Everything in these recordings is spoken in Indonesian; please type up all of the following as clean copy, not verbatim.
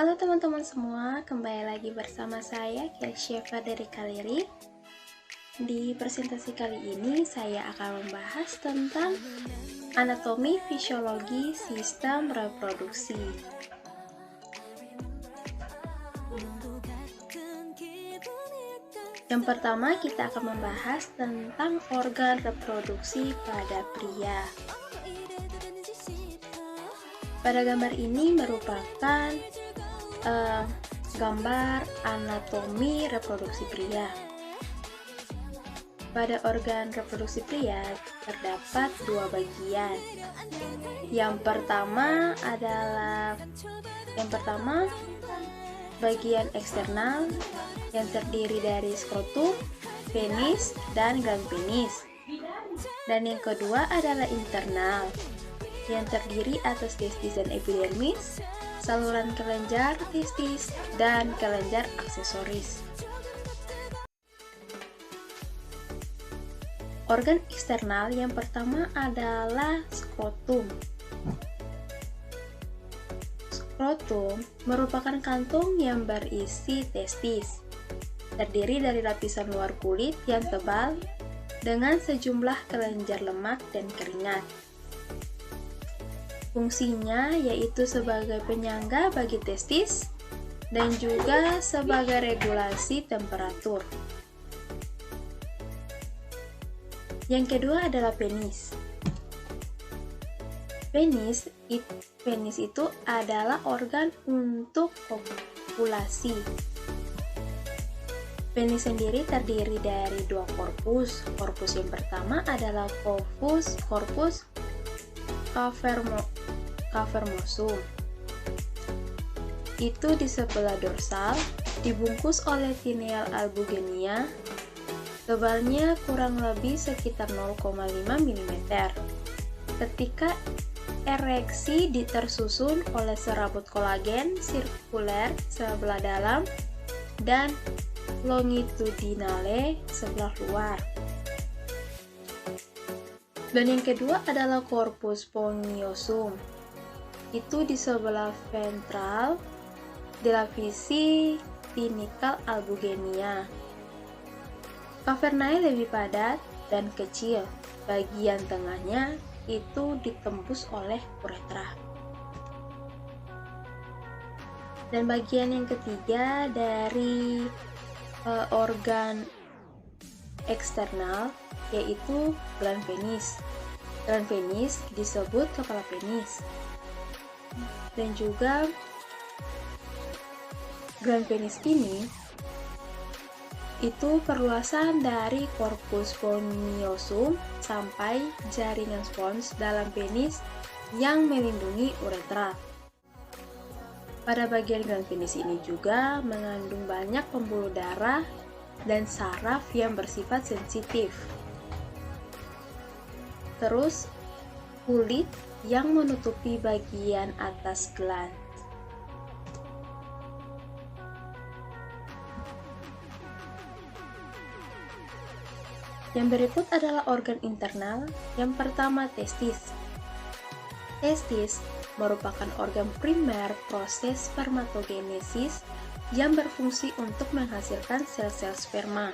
Halo teman-teman semua, kembali lagi bersama saya Kelshieva dari Kaleri. Di presentasi kali ini saya akan membahas tentang anatomi fisiologi sistem reproduksi. Yang pertama kita akan membahas tentang organ reproduksi pada pria. Pada gambar ini merupakan gambar anatomi reproduksi pria. Pada organ reproduksi pria terdapat dua bagian. Yang pertama bagian eksternal yang terdiri dari skrotum, penis, dan gland penis. Dan yang kedua adalah internal yang terdiri atas testis dan epidermis, saluran kelenjar testis, dan kelenjar aksesoris. Organ eksternal yang pertama adalah skrotum. Skrotum merupakan kantung yang berisi testis, terdiri dari lapisan luar kulit yang tebal dengan sejumlah kelenjar lemak dan keringat. Fungsinya yaitu sebagai penyangga bagi testis dan juga sebagai regulasi temperatur. Yang kedua adalah penis. Penis itu adalah organ untuk kopulasi. Penis sendiri terdiri dari dua korpus. Korpus yang pertama adalah korpus cavernosum. Itu di sebelah dorsal, dibungkus oleh tinea albugenia, tebalnya kurang lebih sekitar 0,5 mm. Ketika ereksi tersusun oleh serabut kolagen sirkuler sebelah dalam dan longitudinale sebelah luar. Dan yang kedua adalah corpus spongiosum. Itu di sebelah ventral, dilapisi tinical albugenia. Cavernae lebih padat dan kecil. Bagian tengahnya itu ditembus oleh uretra. Dan bagian yang ketiga dari organ eksternal yaitu gland penis. Gland penis disebut kepala penis. Dan juga gland penis ini itu perluasan dari corpus spongiosum sampai jaringan spons dalam penis yang melindungi uretra. Pada bagian gland penis ini juga mengandung banyak pembuluh darah dan saraf yang bersifat sensitif. Terus kulit yang menutupi bagian atas gland. Yang berikut adalah organ internal. Yang pertama testis. Testis merupakan organ primer proses spermatogenesis yang berfungsi untuk menghasilkan sel-sel sperma.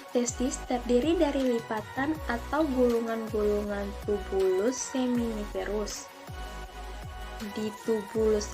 Testis terdiri dari lipatan atau gulungan-gulungan tubulus seminiferus. Di tubulus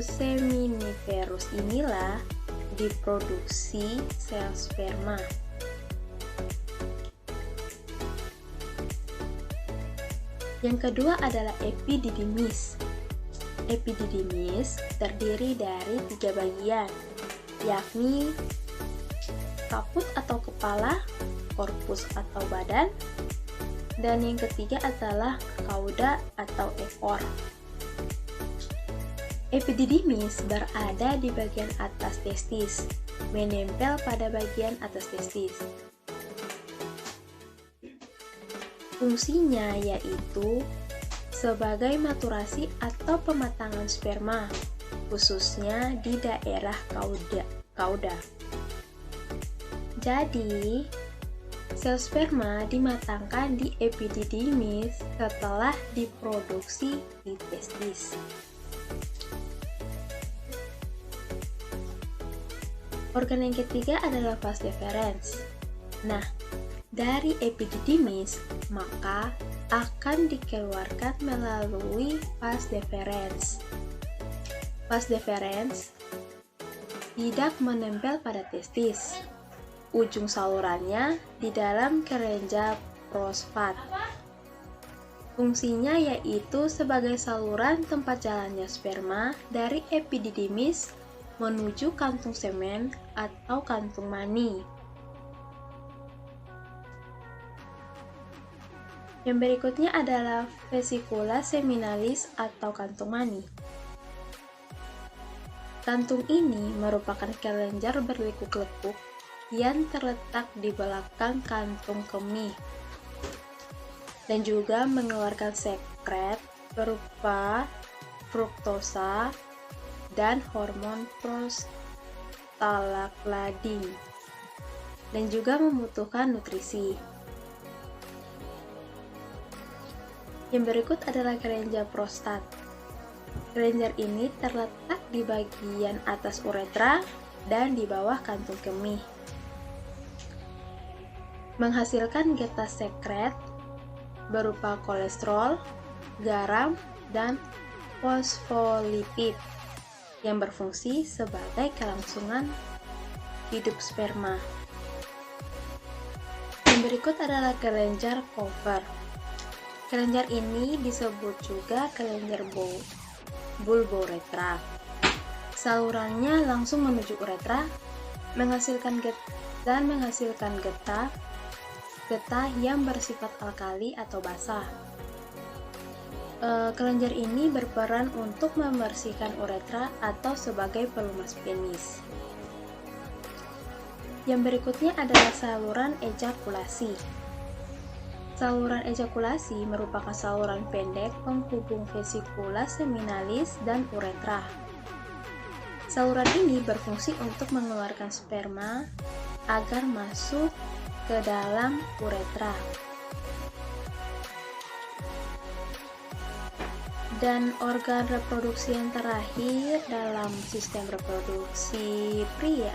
seminiferus inilah diproduksi sel sperma. Yang kedua adalah epididymis. Epididymis terdiri dari 3 bagian, yakni kaput atau kepala, korpus atau badan, dan yang ketiga adalah cauda atau ekor. Epididymis berada di bagian atas testis, menempel pada bagian atas testis. Fungsinya yaitu sebagai maturasi atau pematangan sperma, khususnya di daerah cauda. Jadi, Sel sperma dimatangkan di epididymis setelah diproduksi di testis. Organ yang ketiga adalah vas deferens. Nah, dari epididymis maka akan dikeluarkan melalui vas deferens. Vas deferens tidak menempel pada testis. Ujung salurannya di dalam kelenjar prostat. Fungsinya yaitu sebagai saluran tempat jalannya sperma dari epididymis menuju kantung semen atau kantung mani. Yang berikutnya adalah vesicula seminalis atau kantung mani. Kantung ini merupakan kelenjar berlekuk-lekuk yang terletak di belakang kantung kemih dan juga mengeluarkan sekret berupa fruktosa dan hormon prostaglandin dan juga membutuhkan nutrisi. Yang berikut adalah kelenjar prostat. Kelenjar ini terletak di bagian atas uretra dan di bawah kantung kemih. Menghasilkan getah sekret berupa kolesterol, garam, dan fosfolipid yang berfungsi sebagai kelangsungan hidup sperma. Yang berikut adalah kelenjar Cooper. Kelenjar ini disebut juga kelenjar bulbouretra. Salurannya langsung menuju uretra, menghasilkan getah yang bersifat alkali atau basah. Kelenjar ini berperan untuk membersihkan uretra atau sebagai pelumas penis. Yang berikutnya adalah saluran ejakulasi. Saluran ejakulasi merupakan saluran pendek penghubung vesicula seminalis dan uretra. Saluran ini berfungsi untuk mengeluarkan sperma agar masuk ke dalam uretra. Dan organ reproduksi yang terakhir dalam sistem reproduksi pria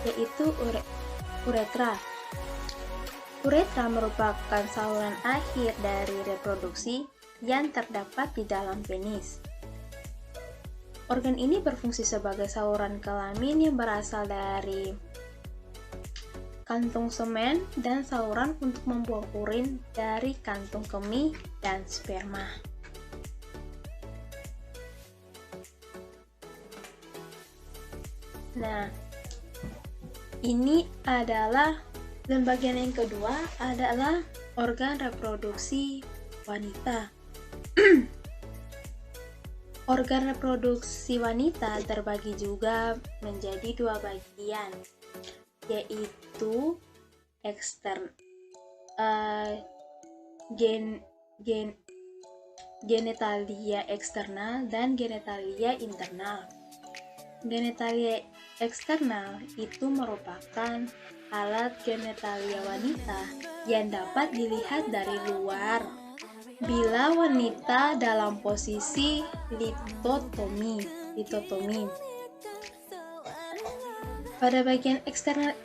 yaitu uretra. Uretra merupakan saluran akhir dari reproduksi yang terdapat di dalam penis. Organ ini berfungsi sebagai saluran kelamin yang berasal dari kantung semen dan saluran untuk membuang urin dari kantung kemih dan sperma. Nah, ini adalah, dan bagian yang kedua adalah organ reproduksi wanita. Organ reproduksi wanita terbagi juga menjadi dua bagian, yaitu genitalia eksternal dan genitalia internal. Genitalia eksternal itu merupakan alat genitalia wanita yang dapat dilihat dari luar bila wanita dalam posisi litotomi. Pada bagian eksternal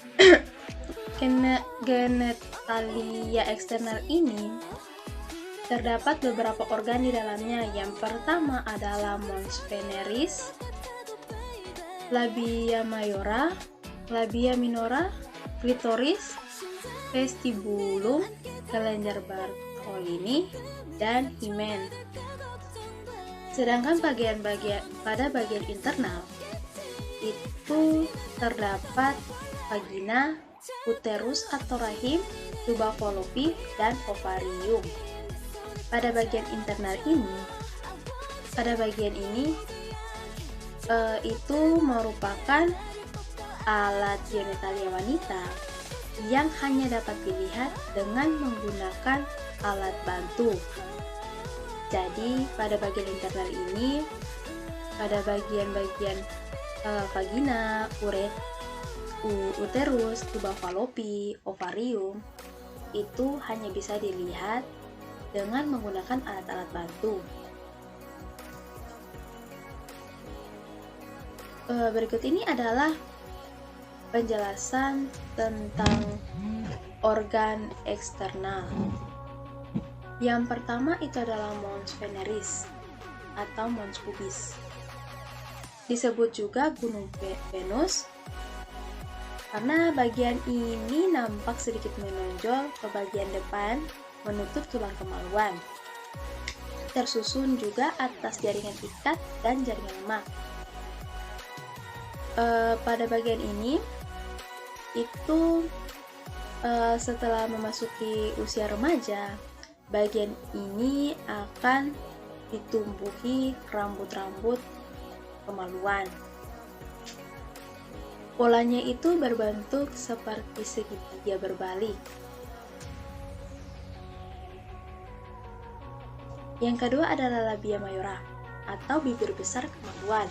genitalia eksternal ini terdapat beberapa organ di dalamnya. Yang pertama adalah mons veneris, labia mayora, labia minora, klitoris, vestibulum, kelenjar Bartholini, dan himen. Sedangkan pada bagian internal itu terdapat vagina, uterus atau rahim, tuba fallopi, dan ovarium. Pada bagian ini itu merupakan alat genitalia wanita yang hanya dapat dilihat dengan menggunakan alat bantu. Jadi pada bagian internal ini, pada bagian vagina, uterus, tuba falopi, ovarium, itu hanya bisa dilihat dengan menggunakan alat-alat bantu. Berikut ini adalah penjelasan tentang organ eksternal. Yang pertama itu adalah mons veneris atau mons pubis. Disebut juga gunung Venus karena bagian ini nampak sedikit menonjol ke bagian depan menutup tulang kemaluan. Tersusun juga atas jaringan ikat dan jaringan lemak. Pada bagian ini itu setelah memasuki usia remaja, bagian ini akan ditumbuhi rambut-rambut kemaluan. Polanya itu berbentuk seperti segitiga berbalik. Yang kedua adalah labia mayora atau bibir besar kemaluan.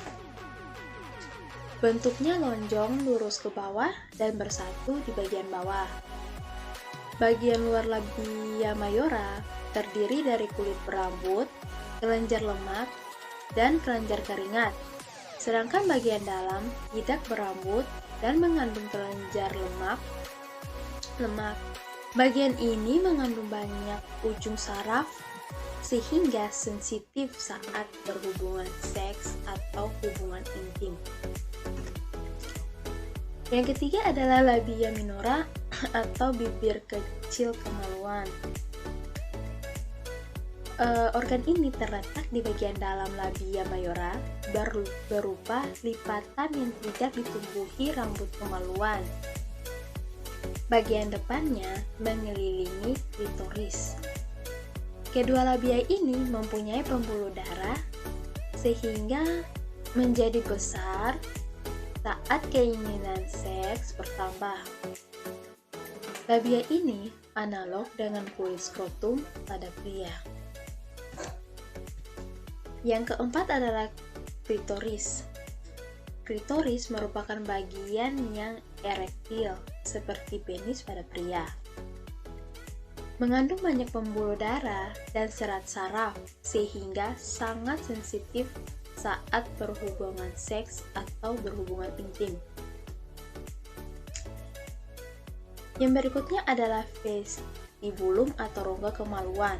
Bentuknya lonjong lurus ke bawah dan bersatu di bagian bawah. Bagian luar labia mayora terdiri dari kulit berambut, kelenjar lemak, dan kelenjar keringat. Sedangkan bagian dalam tidak berambut dan mengandung kelenjar lemak. Bagian ini mengandung banyak ujung saraf sehingga sensitif saat berhubungan seks atau hubungan intim. Yang ketiga adalah labia minora atau bibir kecil kemaluan. Organ ini terletak di bagian dalam labia mayora berupa lipatan yang tidak ditumbuhi rambut kemaluan. Bagian depannya mengelilingi klitoris. Kedua labia ini mempunyai pembuluh darah sehingga menjadi besar saat keinginan seks bertambah. Labia ini analog dengan kulit skrotum pada pria. Yang keempat adalah klitoris. Klitoris merupakan bagian yang erektil seperti penis pada pria. Mengandung banyak pembuluh darah dan serat saraf sehingga sangat sensitif saat berhubungan seks atau berhubungan intim. Yang berikutnya adalah vestibulum atau rongga kemaluan.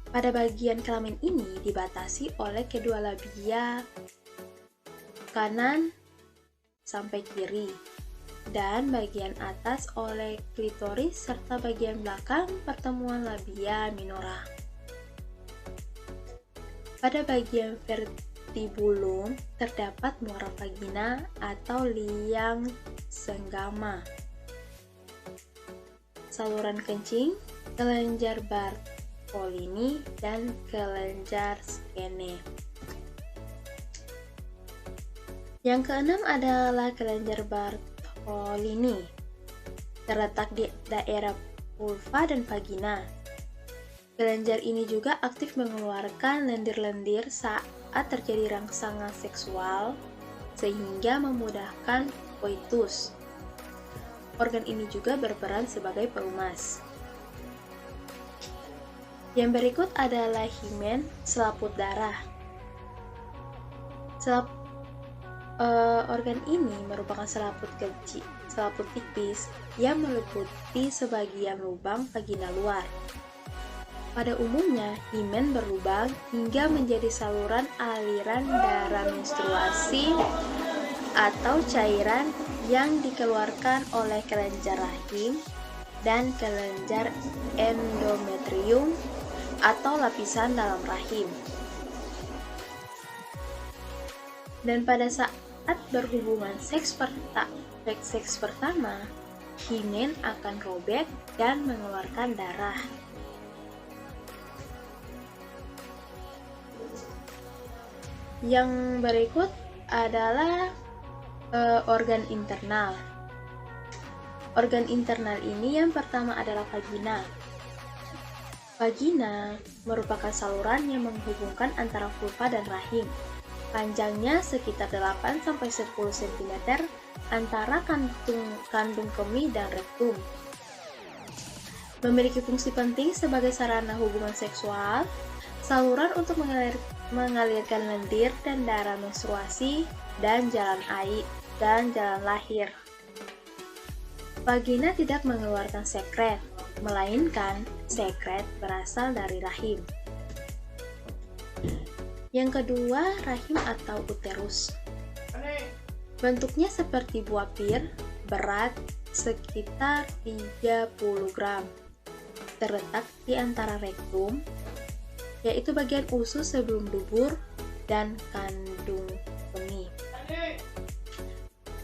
Pada bagian kelamin ini dibatasi oleh kedua labia kanan sampai kiri dan bagian atas oleh klitoris serta bagian belakang pertemuan labia minora. Pada bagian vestibulum terdapat muara vagina atau liang senggama, saluran kencing, kelenjar Bartolini, dan kelenjar Skene. Yang keenam adalah kelenjar Bartolini, terletak di daerah vulva dan vagina. Kelenjar ini juga aktif mengeluarkan lendir-lendir saat terjadi rangsangan seksual sehingga memudahkan koitus. Organ ini juga berperan sebagai perumas. Yang berikut adalah himen selaput darah. Organ ini merupakan selaput kecil, selaput tipis yang meliputi sebagian lubang vagina luar. Pada umumnya, himen berlubang hingga menjadi saluran aliran darah menstruasi atau cairan yang dikeluarkan oleh kelenjar rahim dan kelenjar endometrium atau lapisan dalam rahim. Dan pada saat berhubungan seks pertama, himen akan robek dan mengeluarkan darah. Yang berikut adalah organ internal. Organ internal ini yang pertama adalah vagina. Vagina merupakan saluran yang menghubungkan antara vulva dan rahim. Panjangnya sekitar 8-10 cm antara kandung kemih dan rektum. Memiliki fungsi penting sebagai sarana hubungan seksual, saluran untuk mengalirkan lendir dan darah menstruasi, dan jalan lahir. Vagina tidak mengeluarkan sekret, melainkan sekret berasal dari rahim. Yang kedua, rahim atau uterus. Bentuknya seperti buah pir, berat sekitar 30 gram. Terletak di antara rektum, yaitu bagian usus sebelum dubur, dan kandung kemih.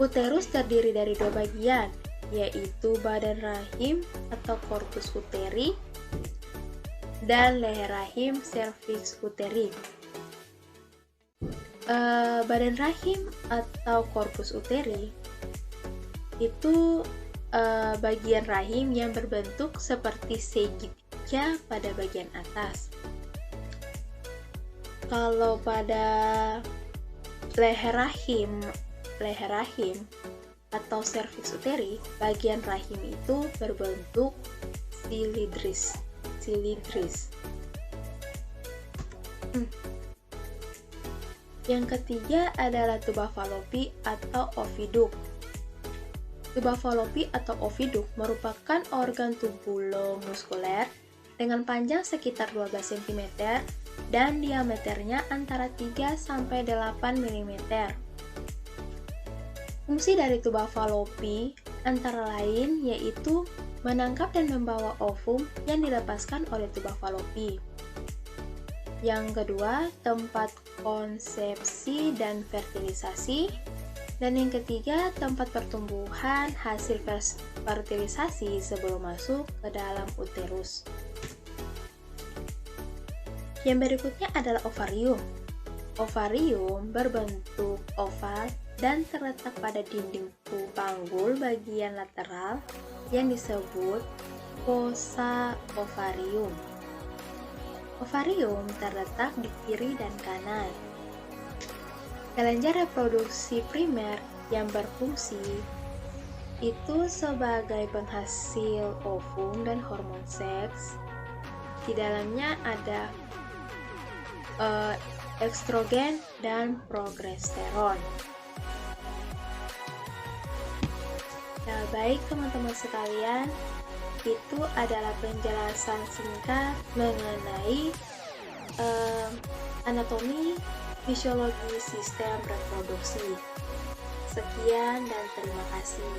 Uterus terdiri dari dua bagian, yaitu badan rahim atau corpus uteri dan leher rahim cervix uteri. Badan rahim atau corpus uteri itu bagian rahim yang berbentuk seperti segitiga pada bagian atas. Kalau pada leher rahim atau cervix uteri, bagian rahim itu berbentuk silindris. Yang ketiga adalah tuba falopi atau oviduk. Tuba falopi atau oviduk merupakan organ tubulomuskuler dengan panjang sekitar 12 cm dan diameternya antara 3-8 mm. Fungsi dari tuba falopi antara lain yaitu menangkap dan membawa ovum yang dilepaskan oleh tuba falopi. Yang kedua, tempat konsepsi dan fertilisasi. Dan yang ketiga, tempat pertumbuhan hasil fertilisasi sebelum masuk ke dalam uterus. Yang berikutnya adalah ovarium. Ovarium berbentuk oval dan terletak pada dinding panggul bagian lateral yang disebut fossa ovarium. Ovarium terletak di kiri dan kanan. Kelenjar reproduksi primer yang berfungsi itu sebagai penghasil ovum dan hormon seks. Di dalamnya ada estrogen dan progesteron. Nah, baik teman-teman sekalian, itu adalah penjelasan singkat mengenai anatomi fisiologi sistem reproduksi. Sekian dan terima kasih.